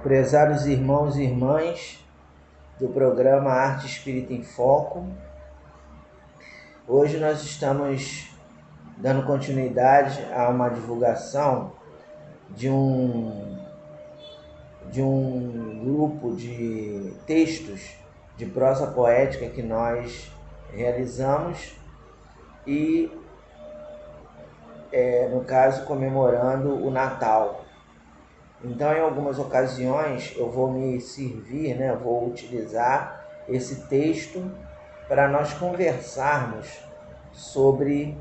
Prezados irmãos e irmãs do programa Arte Espírita em Foco, hoje nós estamos dando continuidade a uma divulgação de um grupo de textos de prosa poética que nós realizamos e, no caso, comemorando o Natal. Então, em algumas ocasiões, eu vou me servir, eu vou utilizar esse texto para nós conversarmos sobre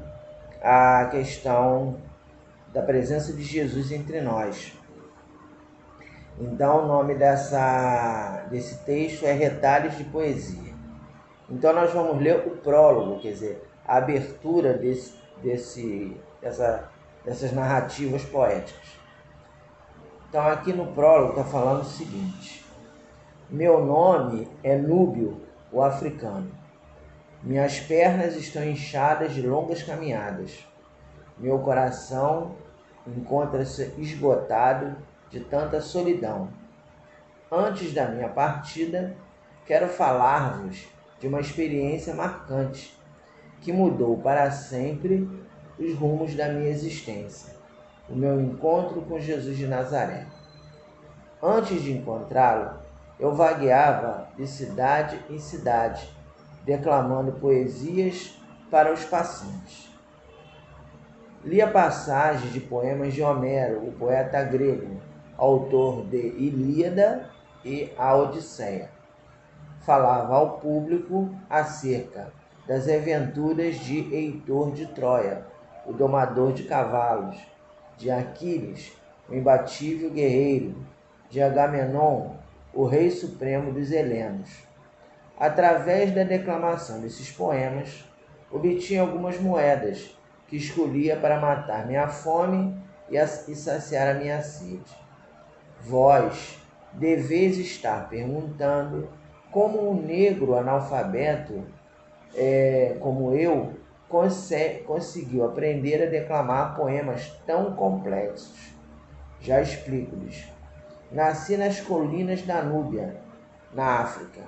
a questão da presença de Jesus entre nós. Então, o nome desse texto é Retalhos de Poesia. Então, nós vamos ler o prólogo, quer dizer, a abertura dessas narrativas poéticas. Então, aqui no prólogo está falando o seguinte: meu nome é Núbio, o africano. Minhas pernas estão inchadas de longas caminhadas. Meu coração encontra-se esgotado de tanta solidão. Antes da minha partida, quero falar-vos de uma experiência marcante que mudou para sempre os rumos da minha existência. O meu encontro com Jesus de Nazaré. Antes de encontrá-lo, eu vagueava de cidade em cidade, declamando poesias para os passantes. Lia passagens de poemas de Homero, o poeta grego, autor de Ilíada e a Odisseia. Falava ao público acerca das aventuras de Heitor de Troia, o domador de cavalos, de Aquiles, o imbatível guerreiro, de Agamenon, o rei supremo dos helenos. Através da declamação desses poemas, obtinha algumas moedas que escolhia para matar minha fome e saciar a minha sede. Vós deveis estar perguntando como um negro analfabeto, como eu, conseguiu aprender a declamar poemas tão complexos. Já explico-lhes. Nasci nas colinas da Núbia, na África.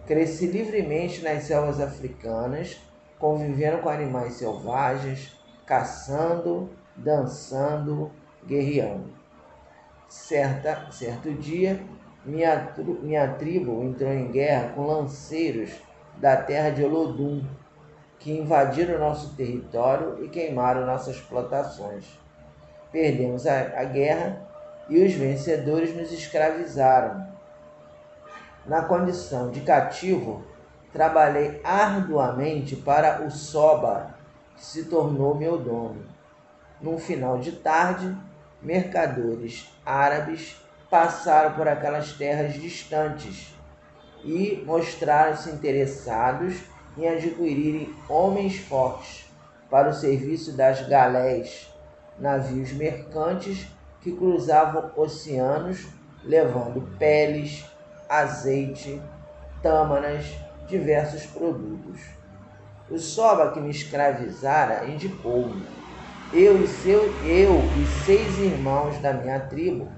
Cresci livremente nas selvas africanas, convivendo com animais selvagens, caçando, dançando, guerreando. Certo dia, minha tribo entrou em guerra com lanceiros da terra de Olodum, que invadiram nosso território e queimaram nossas plantações. Perdemos a guerra e os vencedores nos escravizaram. Na condição de cativo, trabalhei arduamente para o Soba, que se tornou meu dono. Num final de tarde, mercadores árabes passaram por aquelas terras distantes e mostraram-se interessados em adquirirem homens fortes para o serviço das galés, navios mercantes que cruzavam oceanos levando peles, azeite, tâmaras, diversos produtos. O Soba que me escravizara indicou-me. Eu e 6 irmãos da minha tribo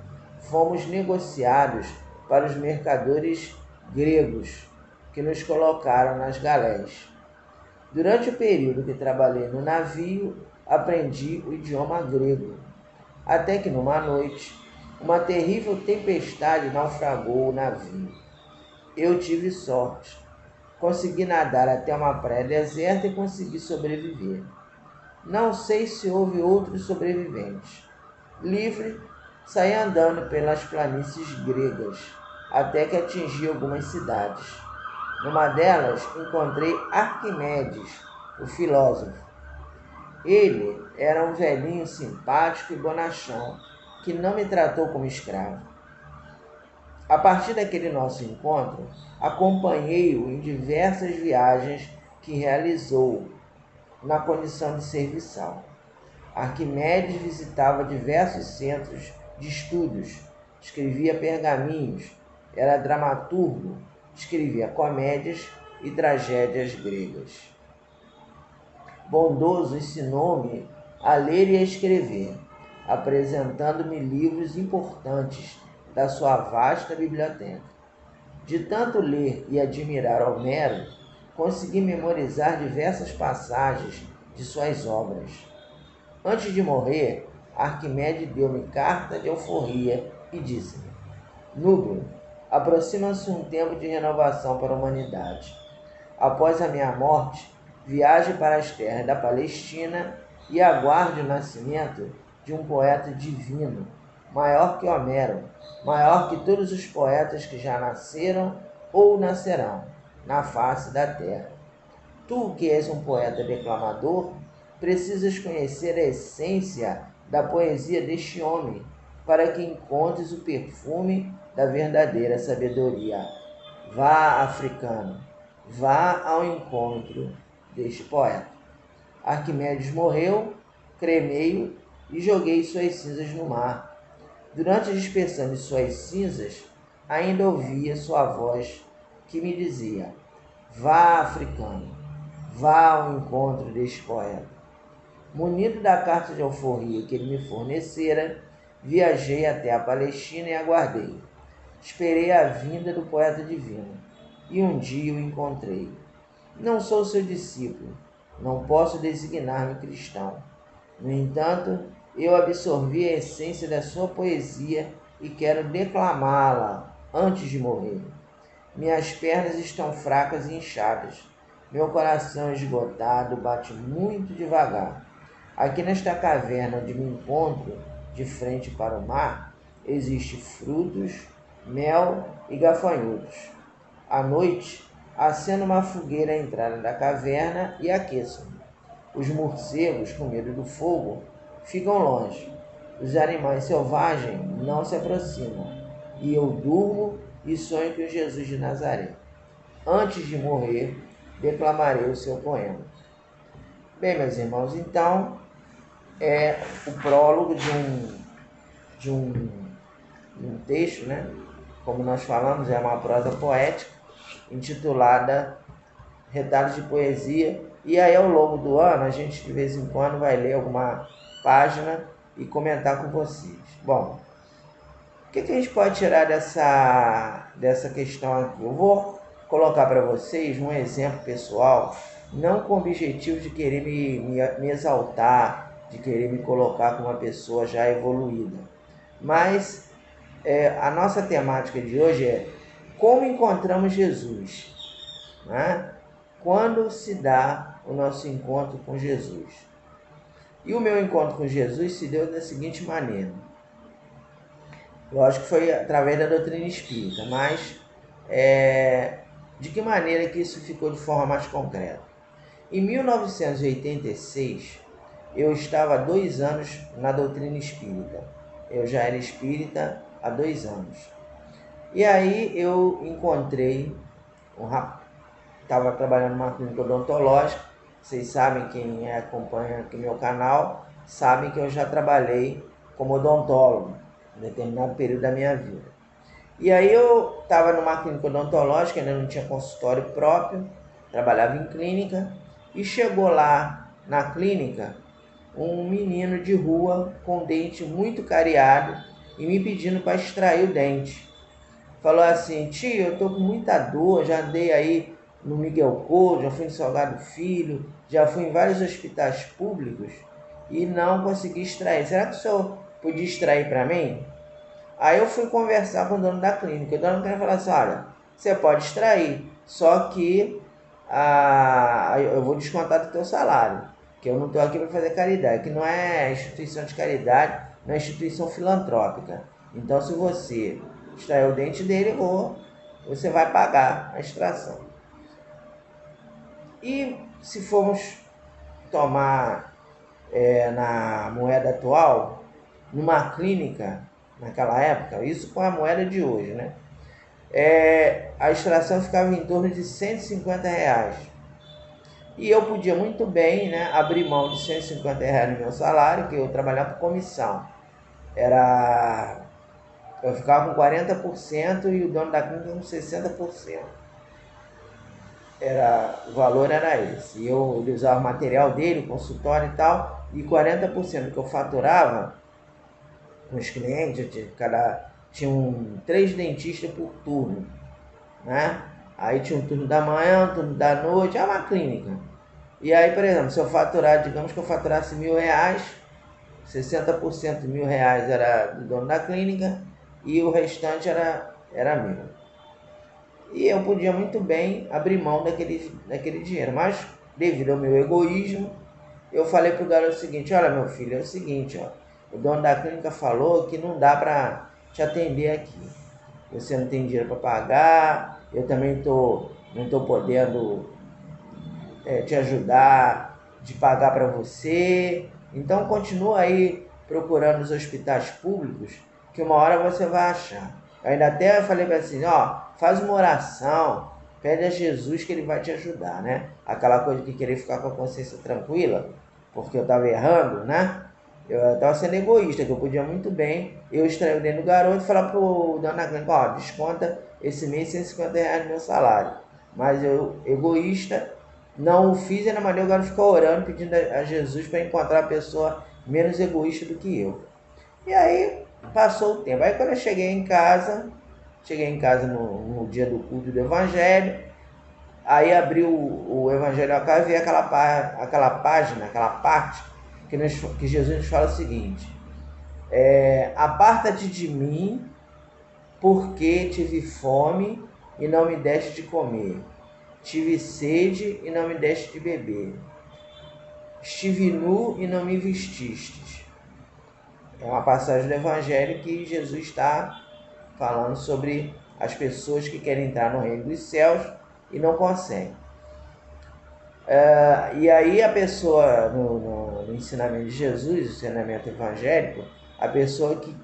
fomos negociados para os mercadores gregos que nos colocaram nas galés. Durante o período que trabalhei no navio, aprendi o idioma grego, até que numa noite, uma terrível tempestade naufragou o navio. Eu tive sorte. Consegui nadar até uma praia deserta e consegui sobreviver. Não sei se houve outros sobreviventes. Livre, saí andando pelas planícies gregas, até que atingi algumas cidades. Numa delas, encontrei Arquimedes, o filósofo. Ele era um velhinho simpático e bonachão, que não me tratou como escravo. A partir daquele nosso encontro, acompanhei-o em diversas viagens que realizou na condição de serviçal. Arquimedes visitava diversos centros de estudos, escrevia pergaminhos, era dramaturgo, escrevia comédias e tragédias gregas. Bondoso ensinou-me a ler e a escrever, apresentando-me livros importantes da sua vasta biblioteca. De tanto ler e admirar Homero, consegui memorizar diversas passagens de suas obras. Antes de morrer, Arquimedes deu-me carta de alforria e disse-me: Núbio, aproxima-se um tempo de renovação para a humanidade. Após a minha morte, viaje para as terras da Palestina e aguarde o nascimento de um poeta divino, maior que Homero, maior que todos os poetas que já nasceram ou nascerão na face da terra. Tu, que és um poeta declamador, precisas conhecer a essência da poesia deste homem, para que encontres o perfume da verdadeira sabedoria. Vá, africano, vá ao encontro deste poeta. Arquimedes morreu, cremei-o e joguei suas cinzas no mar. Durante a dispersão de suas cinzas, ainda ouvia sua voz que me dizia: Vá, africano, vá ao encontro deste poeta. Munido da carta de alforria que ele me fornecera, viajei até a Palestina e aguardei. Esperei a vinda do poeta divino, e um dia o encontrei. Não sou seu discípulo, não posso designar-me cristão. No entanto, eu absorvi a essência da sua poesia e quero declamá-la antes de morrer. Minhas pernas estão fracas e inchadas. Meu coração esgotado bate muito devagar. Aqui nesta caverna onde me encontro, de frente para o mar, existem frutos, mel e gafanhotos. À noite, acendo uma fogueira à entrada da caverna e aqueço-me. Os morcegos, com medo do fogo, ficam longe. Os animais selvagens não se aproximam. E eu durmo e sonho com Jesus de Nazaré. Antes de morrer, declamarei o seu poema. Bem, meus irmãos, então é o prólogo de um texto, né? Como nós falamos, é uma prosa poética intitulada Retalhos de Poesia. E aí, ao longo do ano, a gente de vez em quando vai ler alguma página e comentar com vocês. Bom, o que a gente pode tirar dessa questão aqui? Eu vou colocar para vocês um exemplo pessoal, não com o objetivo de querer me exaltar, de querer me colocar como uma pessoa já evoluída. Mas a nossa temática de hoje é como encontramos Jesus, né? Quando se dá o nosso encontro com Jesus. E o meu encontro com Jesus se deu da seguinte maneira. Lógico que foi através da doutrina espírita, mas de que maneira que isso ficou de forma mais concreta? Em 1986, eu estava há 2 anos na doutrina espírita. Eu já era espírita há 2 anos. E aí eu encontrei um rapaz, estava trabalhando numa clínica odontológica. Vocês sabem, quem acompanha aqui meu canal, sabem que eu já trabalhei como odontólogo em determinado período da minha vida. E aí eu estava numa clínica odontológica, ainda não tinha consultório próprio, trabalhava em clínica, e chegou lá na clínica um menino de rua com o dente muito cariado e me pedindo para extrair o dente. Falou assim: tio, eu estou com muita dor, já andei aí no Miguel Couto, já fui no Salgado Filho, já fui em vários hospitais públicos e não consegui extrair. Será que o senhor podia extrair para mim? Aí eu fui conversar com o dono da clínica. O dono da clínica falou assim: olha, você pode extrair, só que eu vou descontar do teu salário, que eu não estou aqui para fazer caridade, que não é instituição de caridade, não é instituição filantrópica. Então, se você extrair o dente dele, você vai pagar a extração. E se formos tomar na moeda atual, numa clínica, naquela época, isso com a moeda de hoje, né? A extração ficava em torno de R$150. E eu podia muito bem, né, abrir mão de R$150 no meu salário, que eu trabalhava por comissão. Eu ficava com 40% e o dono da clínica com 60%. O valor era esse. Ele usava o material dele, o consultório e tal, e 40% que eu faturava com os clientes, de cada tinham 3 dentistas por turno, né? Aí tinha um turno da manhã, um turno da noite, é uma clínica. E aí, por exemplo, se eu faturar, digamos que eu faturasse R$1.000, 60% de R$1.000 era do dono da clínica e o restante era meu. E eu podia muito bem abrir mão daquele dinheiro, mas devido ao meu egoísmo, eu falei pro garoto o seguinte: olha, meu filho, é o seguinte, ó, o dono da clínica falou que não dá para te atender aqui. Você não tem dinheiro para pagar, eu também não estou podendo te ajudar, de pagar para você. Então continua aí procurando os hospitais públicos, que uma hora você vai achar. Eu ainda até falei para assim, ó, faz uma oração, pede a Jesus que ele vai te ajudar, né? Aquela coisa de querer ficar com a consciência tranquila, porque eu estava errando, né? Eu estava sendo egoísta, que eu podia muito bem eu extrair o dinheiro do garoto e falar pro dono da clínica, ó, desconta esse mês R$150 no meu salário. Mas eu, egoísta, não o fiz, e na maneira o garoto ficou orando, pedindo a Jesus para encontrar a pessoa menos egoísta do que eu. E aí passou o tempo. Aí quando eu cheguei em casa no dia do culto do Evangelho, aí abri o Evangelho ao casa e vi aquela página, aquela parte que Jesus nos fala o seguinte: aparta-te de mim, porque tive fome e não me deste de comer, tive sede e não me deste de beber, estive nu e não me vestistes. É uma passagem do Evangelho que Jesus está falando sobre as pessoas que querem entrar no reino dos céus e não conseguem. E aí a pessoa, no ensinamento de Jesus, o ensinamento evangélico, a pessoa que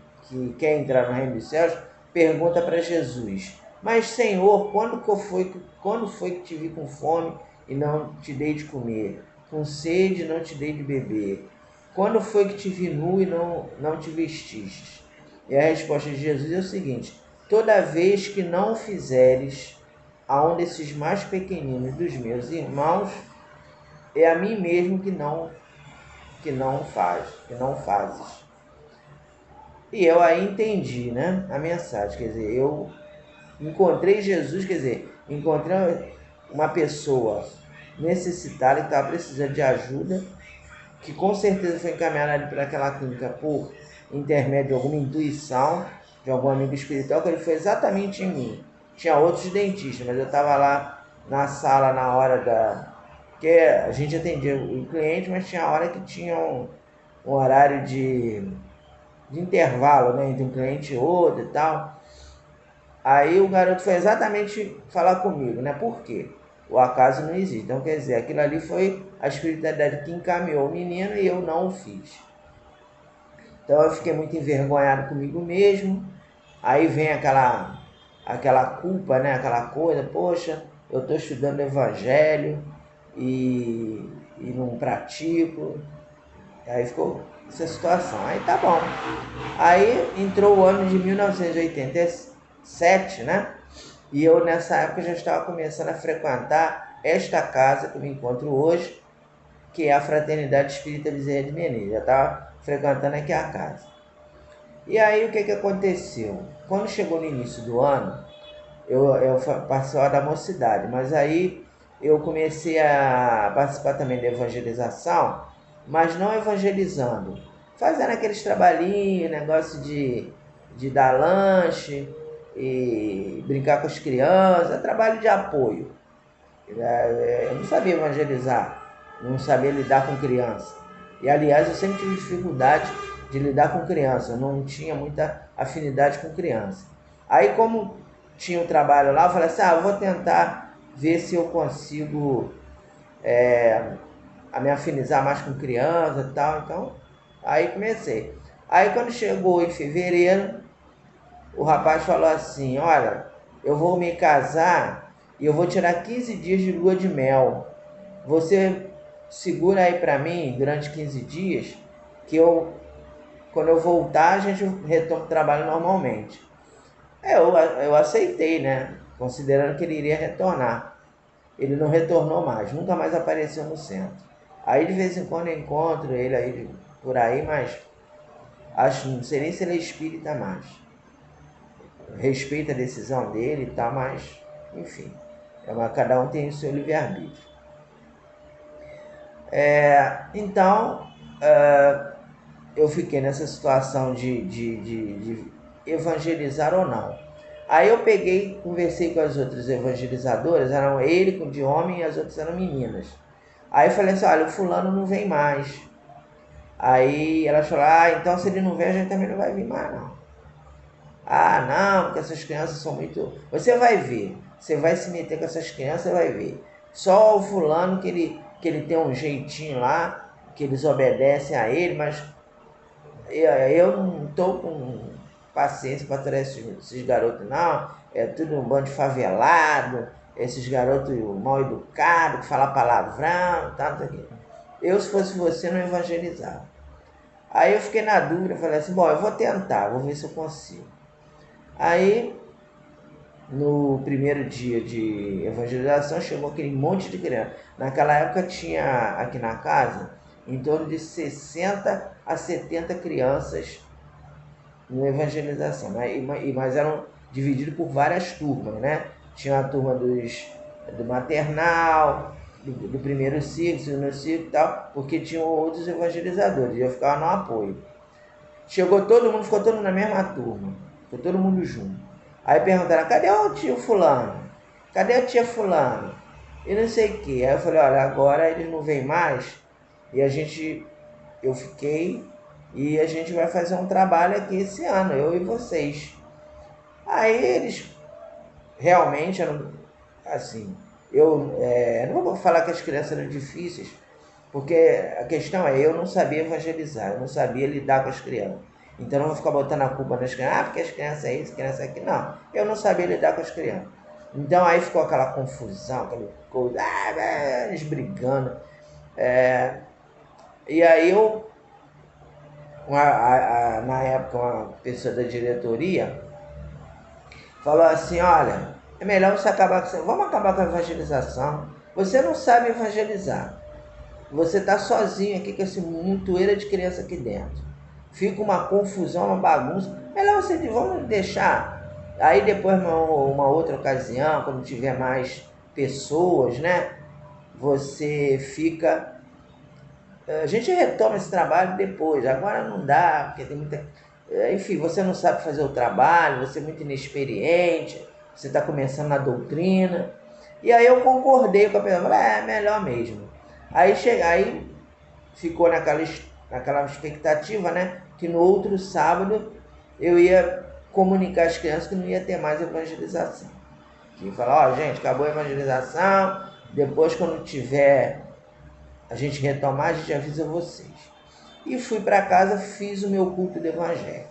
quer entrar no reino dos céus pergunta para Jesus: mas Senhor, quando foi que te vi com fome e não te dei de comer, com sede e não te dei de beber? Quando foi que te vi nu e não te vestiste? E a resposta de Jesus é o seguinte: toda vez que não fizeres a um desses mais pequeninos dos meus irmãos, é a mim mesmo que não fazes. E eu aí entendi, né, a mensagem, quer dizer, eu encontrei Jesus, quer dizer, encontrei uma pessoa necessitada que estava precisando de ajuda, que com certeza foi encaminhada para aquela clínica por intermédio de alguma intuição, de algum amigo espiritual, que ele foi exatamente em mim. Tinha outros dentistas, mas eu estava lá na sala na hora que a gente atendia o cliente, mas tinha hora que tinha um horário de intervalo, né, entre um cliente e outro e tal. Aí o garoto foi exatamente falar comigo, né? Por quê? O acaso não existe. Então, quer dizer, aquilo ali foi a espiritualidade que encaminhou o menino e eu não o fiz. Então eu fiquei muito envergonhado comigo mesmo. Aí vem aquela culpa, né? Aquela coisa, poxa, eu estou estudando o Evangelho e não pratico. Aí ficou essa situação. Aí tá bom. Aí entrou o ano de 1987, né? E eu nessa época já estava começando a frequentar esta casa que eu me encontro hoje, que é a Fraternidade Espírita Bezerra de Menezes. Já estava frequentando aqui a casa. E aí o que aconteceu? Quando chegou no início do ano, eu participava da mocidade, mas aí eu comecei a participar também da evangelização, mas não evangelizando, fazendo aqueles trabalhinhos, negócio de dar lanche e brincar com as crianças, trabalho de apoio. Eu não sabia evangelizar, não sabia lidar com criança. E aliás, eu sempre tive dificuldade de lidar com criança, eu não tinha muita afinidade com criança. Aí como tinha um trabalho lá, eu falei assim, eu vou tentar ver se eu consigo a me afinizar mais com criança e tal. Então, aí comecei. Aí quando chegou em fevereiro, o rapaz falou assim, olha, eu vou me casar e eu vou tirar 15 dias de lua de mel. Você segura aí para mim durante 15 dias, que quando eu voltar, a gente retoma o trabalho normalmente. Eu aceitei, né? Considerando que ele iria retornar. Ele não retornou mais, nunca mais apareceu no centro. Aí de vez em quando eu encontro ele aí por aí, mas não sei nem se ele é espírita mais. respeito a decisão dele e tal, mas, enfim, cada um tem o seu livre-arbítrio. Então, eu fiquei nessa situação de evangelizar ou não. Aí eu peguei, conversei com as outras evangelizadoras, eram ele de homem e as outras eram meninas. Aí eu falei assim, olha, o fulano não vem mais. Aí elas falaram, então se ele não vem, a gente também não vai vir mais, não. Não, porque essas crianças são muito... Você vai ver, você vai se meter com essas crianças, você vai ver. Só o fulano que ele tem um jeitinho lá, que eles obedecem a ele, mas eu não estou com paciência para trazer esses garotos, não. É tudo um bando de favelado, esses garotos mal educados, que falam palavrão, tanto aqui. Eu, se fosse você, não evangelizava. Aí eu fiquei na dúvida, falei assim, bom, eu vou tentar, vou ver se eu consigo. Aí, no primeiro dia de evangelização, chegou aquele monte de criança. Naquela época tinha aqui na casa em torno de 60 a 70 crianças na evangelização, né? Mas eram divididos por várias turmas, né? Tinha a turma do maternal, do primeiro ciclo, segundo ciclo e tal, porque tinham outros evangelizadores, e eu ficava no apoio. Ficou todo mundo na mesma turma, ficou todo mundo junto. Aí perguntaram, cadê o tio fulano? Cadê a tia fulano? E não sei o que. Aí eu falei, olha, agora eles não vêm mais, e eu fiquei, e a gente vai fazer um trabalho aqui esse ano, eu e vocês. Aí eles realmente eram, assim, eu não vou falar que as crianças eram difíceis, porque a questão é, eu não sabia evangelizar, eu não sabia lidar com as crianças. Então não vou ficar botando a culpa nas crianças, porque as crianças é isso, criança é aquilo. Não, eu não sabia lidar com as crianças. Então aí ficou aquela confusão, aquela coisa, eles brigando. E aí na época, uma pessoa da diretoria falou assim, olha, é melhor você vamos acabar com a evangelização. Você não sabe evangelizar. Você está sozinho aqui com esse montoeira de criança aqui dentro. Fica uma confusão, uma bagunça. Melhor vamos deixar. Aí depois, uma outra ocasião, quando tiver mais pessoas, né? Você fica... A gente retoma esse trabalho depois. Agora não dá, porque tem muita... Enfim, você não sabe fazer o trabalho, você é muito inexperiente, você está começando na doutrina. E aí eu concordei com a pessoa, falei, é melhor mesmo. Aí ficou naquela expectativa, né? Que no outro sábado eu ia comunicar às crianças que não ia ter mais evangelização. Que ia falar, gente, acabou a evangelização, depois quando tiver a gente retomar, a gente avisa vocês. E fui para casa, fiz o meu culto do evangelho.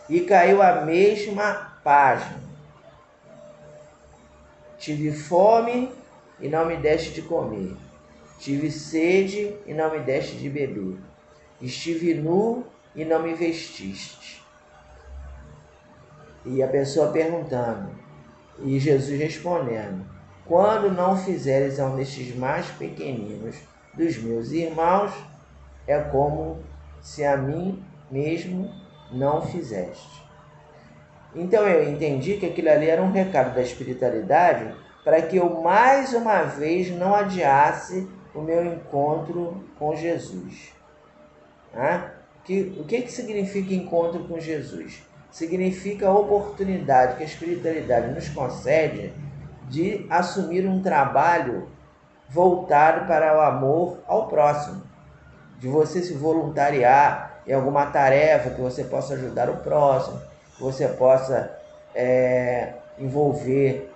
E caiu a mesma página. Tive fome e não me deste de comer. Tive sede e não me deste de beber. Estive nu e não me vestiste. E a pessoa perguntando, e Jesus respondendo, quando não fizeres a um destes mais pequeninos dos meus irmãos, é como se a mim mesmo não fizeste. Então eu entendi que aquilo ali era um recado da espiritualidade para que eu mais uma vez não adiasse o meu encontro com Jesus. O que significa encontro com Jesus? Significa a oportunidade que a espiritualidade nos concede de assumir um trabalho voltado para o amor ao próximo, de você se voluntariar em alguma tarefa que você possa ajudar o próximo, que você possa envolver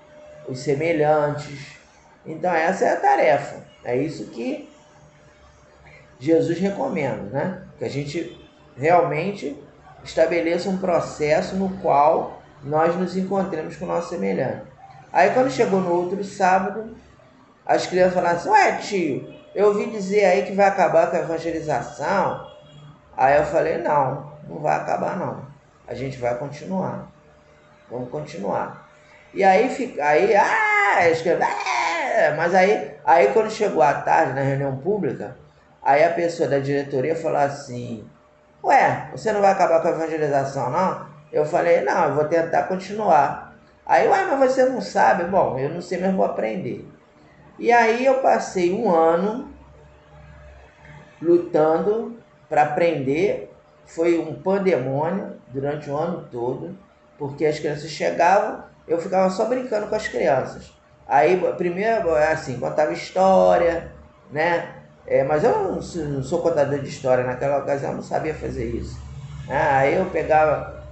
os semelhantes. Então essa é a tarefa, é isso que Jesus recomenda, né? Que a gente realmente estabeleça um processo no qual nós nos encontremos com o nosso semelhante. Aí quando chegou no outro sábado, as crianças falaram assim, ué tio, eu ouvi dizer aí que vai acabar com a evangelização. Aí eu falei, não vai acabar não, a gente vai continuar, vamos continuar. E aí mas aí quando chegou a tarde na reunião pública, aí a pessoa da diretoria falou assim, ué, você não vai acabar com a evangelização não? Eu falei, não, eu vou tentar continuar. Aí, ué, mas você não sabe? Bom, eu não sei, mas vou aprender. E aí eu passei um ano lutando para aprender. Foi um pandemônio durante o ano todo, porque as crianças chegavam, eu ficava só brincando com as crianças. Aí, primeiro, assim, contava história, né? Mas eu não sou contador de história, naquela ocasião eu não sabia fazer isso. Aí eu pegava,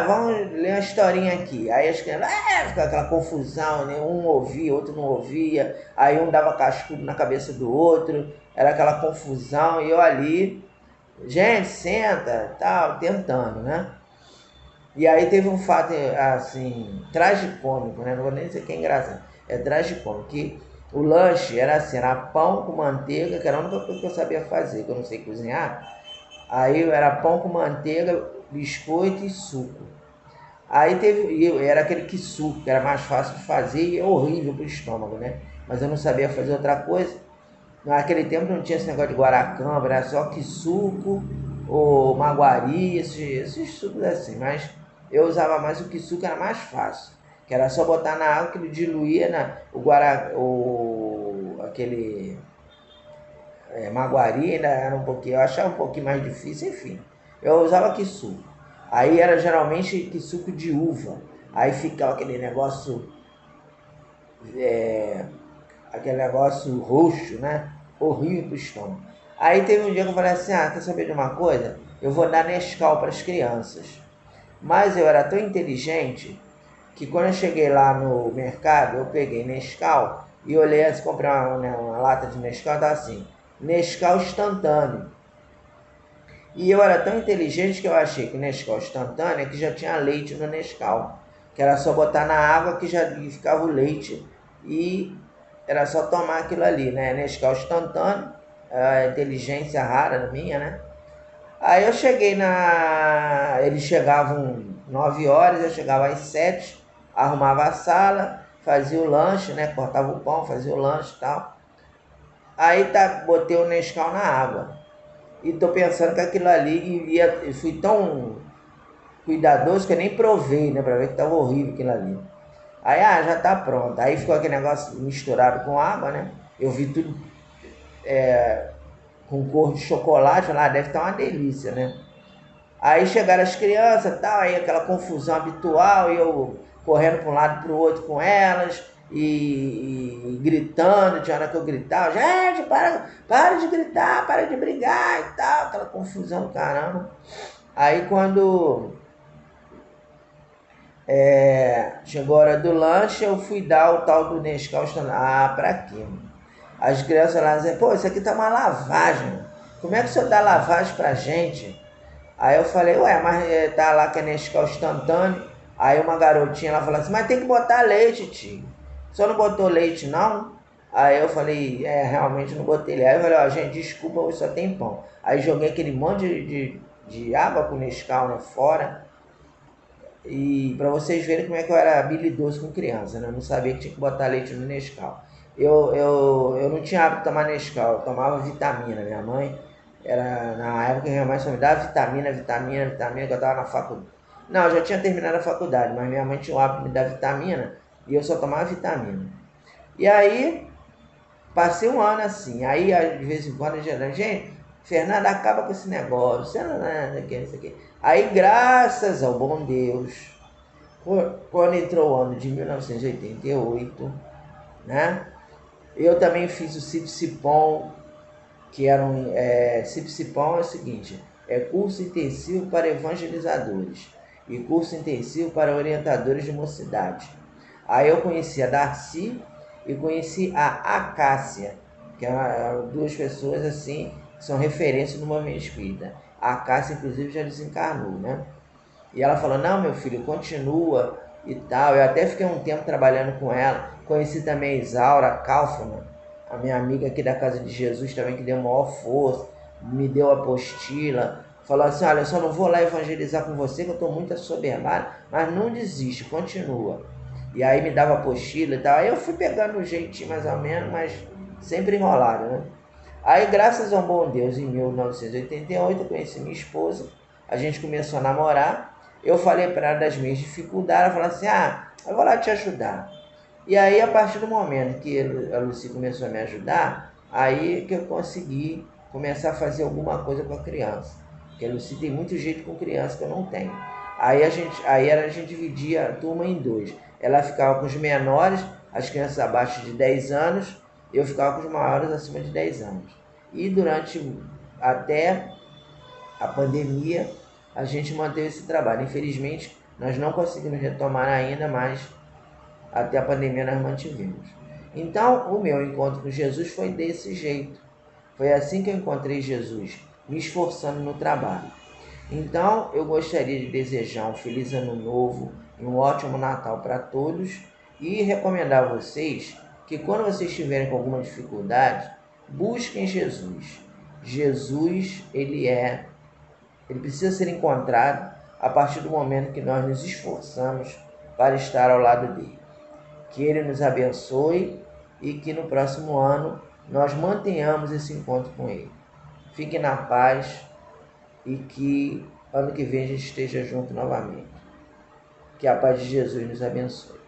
vamos ler uma historinha aqui. Aí as crianças, ficava aquela confusão, né? Um ouvia, outro não ouvia, aí um dava cascudo na cabeça do outro, era aquela confusão, e eu ali, gente, senta, tal, tentando, né? E aí teve um fato, assim, tragicômico, né? Não vou nem dizer que é engraçado, é tragicômico, que o lanche era assim, era pão com manteiga, que era a única coisa que eu sabia fazer, que eu não sei cozinhar. Aí era pão com manteiga, biscoito e suco. Aí era aquele que suco, que era mais fácil de fazer e é horrível pro estômago, né? Mas eu não sabia fazer outra coisa. Naquele tempo não tinha esse negócio de guaracamba, era só que suco ou maguari, esses sucos assim. Mas eu usava mais o que suco, era mais fácil. Que era só botar na água que ele diluía aquele maguari, ainda era um pouquinho, eu achava um pouquinho mais difícil, enfim. Eu usava que suco. Aí era geralmente que suco de uva. Aí ficava aquele negócio roxo, né? Horrível pro estômago. Aí teve um dia que eu falei assim, quer saber de uma coisa? Eu vou dar Nescau para as crianças. Mas eu era tão inteligente que quando eu cheguei lá no mercado, eu peguei Nescau e olhei antes de comprar uma lata de Nescau, tá assim, Nescau instantâneo. E eu era tão inteligente que eu achei que Nescau instantâneo é que já tinha leite no Nescau. Que era só botar na água que já ficava o leite e era só tomar aquilo ali, né? Nescau instantâneo, a inteligência rara minha, né? Aí eu cheguei eles chegavam 9 horas, eu chegava às 7, arrumava a sala, fazia o lanche, né? Cortava o pão, fazia o lanche e tal. Aí botei o Nescau na água. E tô pensando que aquilo ali eu fui tão cuidadoso que eu nem provei, né? Pra ver que tava horrível aquilo ali. Aí, já tá pronto. Aí ficou aquele negócio misturado com água, né? Eu vi tudo com cor de chocolate, lá deve estar uma delícia, né? Aí chegaram as crianças, tal, aí aquela confusão habitual, e eu correndo para um lado para o outro com elas, e gritando, tinha hora que eu gritava, gente, para de gritar, para de brigar e tal, aquela confusão do caramba. Aí quando chegou a hora do lanche, eu fui dar o tal do Nescau standard. Pra quê? As crianças lá dizem, pô, isso aqui tá uma lavagem. Como é que o senhor dá lavagem pra gente? Aí eu falei, mas tá lá que é Nescau instantâneo. Aí uma garotinha lá falou assim, mas tem que botar leite, tio. O senhor não botou leite, não? Aí eu falei, realmente não botei leite. Aí eu falei, gente, desculpa, hoje só tem pão. Aí joguei aquele monte de água com Nescau, né, fora. E para vocês verem como é que eu era habilidoso com criança, né? Eu não sabia que tinha que botar leite no Nescau. Eu não tinha hábito de tomar Nescau, eu tomava vitamina. Minha mãe, na época que minha mãe só me dava vitamina, que eu estava na faculdade. Não, eu já tinha terminado a faculdade, mas minha mãe tinha o hábito de me dar vitamina e eu só tomava vitamina. E aí, passei um ano assim. Aí, de vez em quando, gente, Fernanda, acaba com esse negócio, você não é isso aqui. Aí, graças ao bom Deus, quando entrou o ano de 1988, né? Eu também fiz o CIP-CIPOM, que era CIP-CIPOM é o seguinte, é curso intensivo para evangelizadores e curso intensivo para orientadores de mocidade. Aí eu conheci a Darcy e conheci a Acácia, que eram duas pessoas assim, que são referências no movimento espírita. A Acácia, inclusive, já desencarnou, né? E ela falou, não, meu filho, continua e tal. Eu até fiquei um tempo trabalhando com ela. Conheci também a Isaura Kaufmann, a minha amiga aqui da Casa de Jesus também, que deu maior força, me deu apostila. Falou assim, olha, eu só não vou lá evangelizar com você, que eu estou muito assoberbado, mas não desiste, continua. E aí me dava apostila e tal. Aí eu fui pegando um jeitinho mais ou menos, mas sempre enrolado, né? Aí, graças ao bom Deus, em 1988, eu conheci minha esposa. A gente começou a namorar. eu falei para ela das minhas dificuldades, ela falou assim, eu vou lá te ajudar. E aí, a partir do momento que a Lucy começou a me ajudar, aí que eu consegui começar a fazer alguma coisa com a criança. Porque a Lucy tem muito jeito com criança que eu não tenho. Aí a gente dividia a turma em dois. Ela ficava com os menores, as crianças abaixo de 10 anos, eu ficava com os maiores acima de 10 anos. E até a pandemia, a gente manteve esse trabalho. Infelizmente, nós não conseguimos retomar ainda, mas até a pandemia nós mantivemos. Então, o meu encontro com Jesus foi desse jeito. Foi assim que eu encontrei Jesus, me esforçando no trabalho. Então, eu gostaria de desejar um feliz ano novo e um ótimo Natal para todos e recomendar a vocês que quando vocês estiverem com alguma dificuldade, busquem Jesus. Jesus, ele precisa ser encontrado a partir do momento que nós nos esforçamos para estar ao lado dele. Que ele nos abençoe e que no próximo ano nós mantenhamos esse encontro com ele. Fique na paz e que ano que vem a gente esteja junto novamente. Que a paz de Jesus nos abençoe.